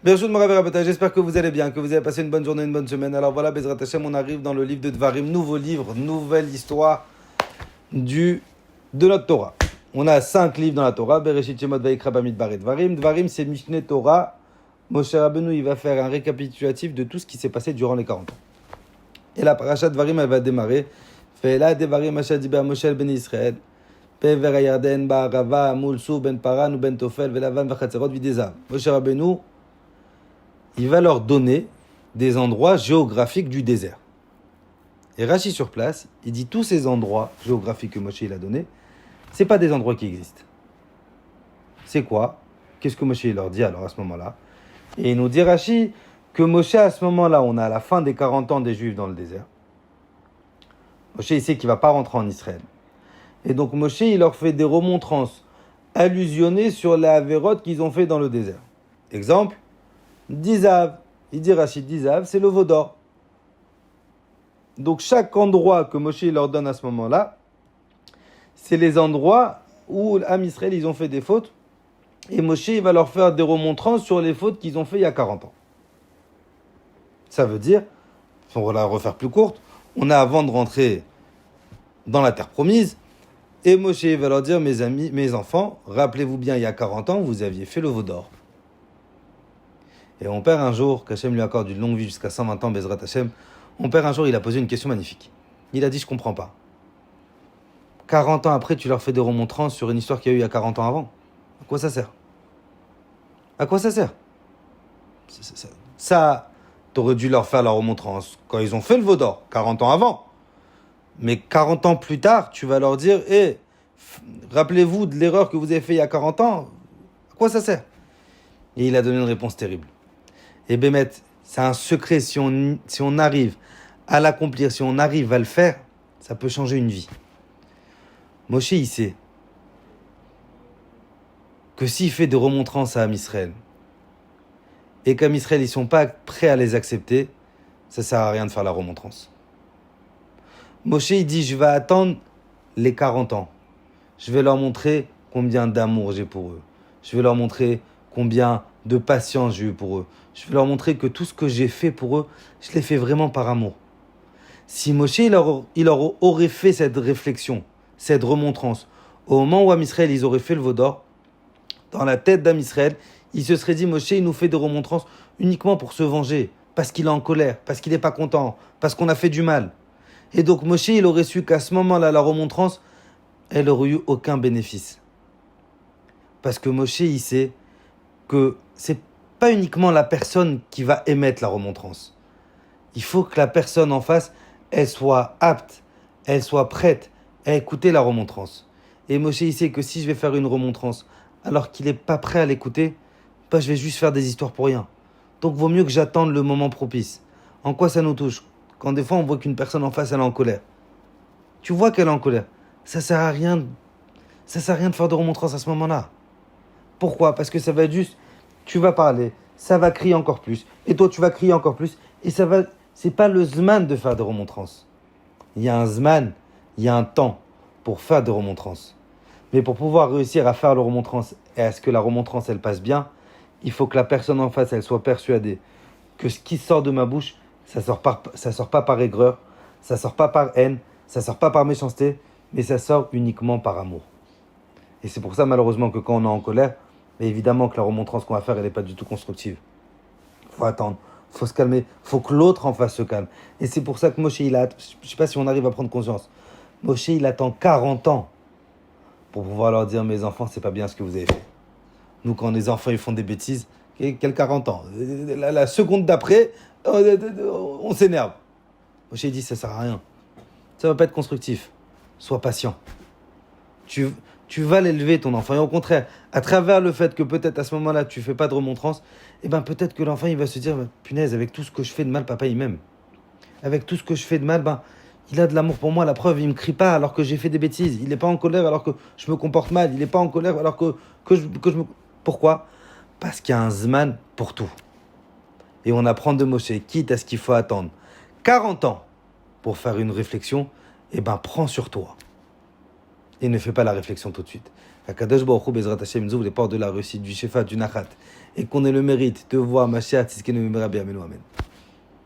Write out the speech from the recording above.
Berjoud Morav Rabotai, j'espère que vous allez bien, que vous avez passé une bonne journée, une bonne semaine. Alors voilà, Bezrat Hashem, on arrive dans le livre de Dvarim, nouveau livre, nouvelle histoire de notre Torah. On a 5 livres dans la Torah, Bereshit, Shemot, Vayikra, Bamidbar et Dvarim. Dvarim, c'est Mishneh Torah. Moshe Rabbeinu, il va faire un récapitulatif de tout ce qui s'est passé durant les 40 ans. Et la parasha Dvarim, elle va démarrer. Fe'ela Devarim Asher Diber Moshe ben Israël. Pe'ver Hayarden Ba'arava Mulsu ben Paran ou ben Tofel Velavan Vachatzerot Videzav. Moshe Rabbeinu, il va leur donner des endroits géographiques du désert. Et Rashi sur place, il dit tous ces endroits géographiques que Moshe il a donnés, c'est pas des endroits qui existent. C'est quoi? Qu'est-ce que Moshe il leur dit alors à ce moment-là? Et il nous dit Rashi que Moshe à ce moment-là, on est à la fin des 40 ans des Juifs dans le désert. Moshe il sait qu'il va pas rentrer en Israël. Et donc Moshe il leur fait des remontrances allusionnées sur les avérotes qu'ils ont fait dans le désert. Exemple, Dizav, il dit Rachid Dizav, c'est le veau d'or. Donc chaque endroit que Moshe leur donne à ce moment-là, c'est les endroits où l'Am Israël ils ont fait des fautes. Et Moshe il va leur faire des remontrances sur les fautes qu'ils ont fait il y a 40 ans. Ça veut dire, on va la refaire plus courte, on a avant de rentrer dans la terre promise, et Moshe va leur dire, mes amis, mes enfants, rappelez-vous bien, il y a 40 ans, vous aviez fait le veau d'or. Et mon père, un jour, qu'Hachem lui accorde une longue vie jusqu'à 120 ans, Bezrat Hashem, mon père, un jour, il a posé une question magnifique. Il a dit, je comprends pas. 40 ans après, tu leur fais des remontrances sur une histoire qu'il y a eu il y a 40 ans avant. À quoi ça sert? À quoi ça sert? Ça, t'aurais dû leur faire la remontrance quand ils ont fait le veau d'or, 40 ans avant. Mais 40 ans plus tard, tu vas leur dire, rappelez-vous de l'erreur que vous avez fait il y a 40 ans. À quoi ça sert? Et il a donné une réponse terrible. Et Bémet, c'est un secret, si on arrive à l'accomplir, si on arrive à le faire, ça peut changer une vie. Moshe, il sait que s'il fait des remontrances à Am Israël, et qu'Am Israël, ils ne sont pas prêts à les accepter, ça ne sert à rien de faire la remontrance. Moshe, il dit, je vais attendre les 40 ans. Je vais leur montrer combien d'amour j'ai pour eux. Je vais leur montrer combien de patience j'ai eu pour eux. Je vais leur montrer que tout ce que j'ai fait pour eux, je l'ai fait vraiment par amour. Si Moshe il leur aurait fait cette réflexion, cette remontrance, au moment où Am Israël, ils auraient fait le veau d'or, dans la tête d'Am Israël, il se serait dit, Moshe, il nous fait des remontrances uniquement pour se venger, parce qu'il est en colère, parce qu'il n'est pas content, parce qu'on a fait du mal. Et donc Moshe, il aurait su qu'à ce moment-là, la remontrance, elle n'aurait eu aucun bénéfice. Parce que Moshe, il sait que c'est pas uniquement la personne qui va émettre la remontrance. Il faut que la personne en face, elle soit apte, elle soit prête à écouter la remontrance. Et Moshe, il sait que si je vais faire une remontrance, alors qu'il n'est pas prêt à l'écouter, je vais juste faire des histoires pour rien. Donc vaut mieux que j'attende le moment propice. En quoi ça nous touche? Quand des fois on voit qu'une personne en face, elle est en colère. Tu vois qu'elle est en colère. Ça sert à rien de faire de remontrance à ce moment-là. Pourquoi? Parce que ça va être juste, tu vas parler, ça va crier encore plus, et toi tu vas crier encore plus, et c'est pas le zman de faire des remontrances. Il y a un zman, il y a un temps pour faire des remontrances. Mais pour pouvoir réussir à faire la remontrance, et à ce que la remontrance elle passe bien, il faut que la personne en face, elle soit persuadée que ce qui sort de ma bouche, ça sort pas par aigreur, ça sort pas par haine, ça sort pas par méchanceté, mais ça sort uniquement par amour. Et c'est pour ça, malheureusement, que quand on est en colère, mais évidemment que la remontrance qu'on va faire, elle n'est pas du tout constructive. Il faut attendre, il faut se calmer, il faut que l'autre en face se calme. Et c'est pour ça que Moshe, je ne sais pas si on arrive à prendre conscience, Moshe, il attend 40 ans pour pouvoir leur dire, mes enfants, c'est pas bien ce que vous avez fait. Nous, quand les enfants ils font des bêtises, quel 40 ans? La seconde d'après, on s'énerve. Moshe dit, ça sert à rien. Ça va pas être constructif. Sois patient. Tu vas l'élever, ton enfant. Et au contraire, à travers le fait que peut-être à ce moment-là, tu fais pas de remontrance, peut-être que l'enfant, il va se dire, punaise, avec tout ce que je fais de mal, papa, il m'aime. Avec tout ce que je fais de mal, il a de l'amour pour moi. La preuve, il me crie pas alors que j'ai fait des bêtises. Il n'est pas en colère alors que je me comporte mal. Il n'est pas en colère alors que je me... Pourquoi? Parce qu'il y a un zman pour tout. Et on apprend de Moshe, quitte à ce qu'il faut attendre 40 ans pour faire une réflexion, prends sur toi. Et ne fais pas la réflexion tout de suite. Qu'Akadosh Baruch Hu Bezrat Hashem nous ouvre les portes de la réussite, du Shefa, du Nachat, et qu'on ait le mérite de voir Mashiach Tzidkenu Bimera B'Yameinu. Amen.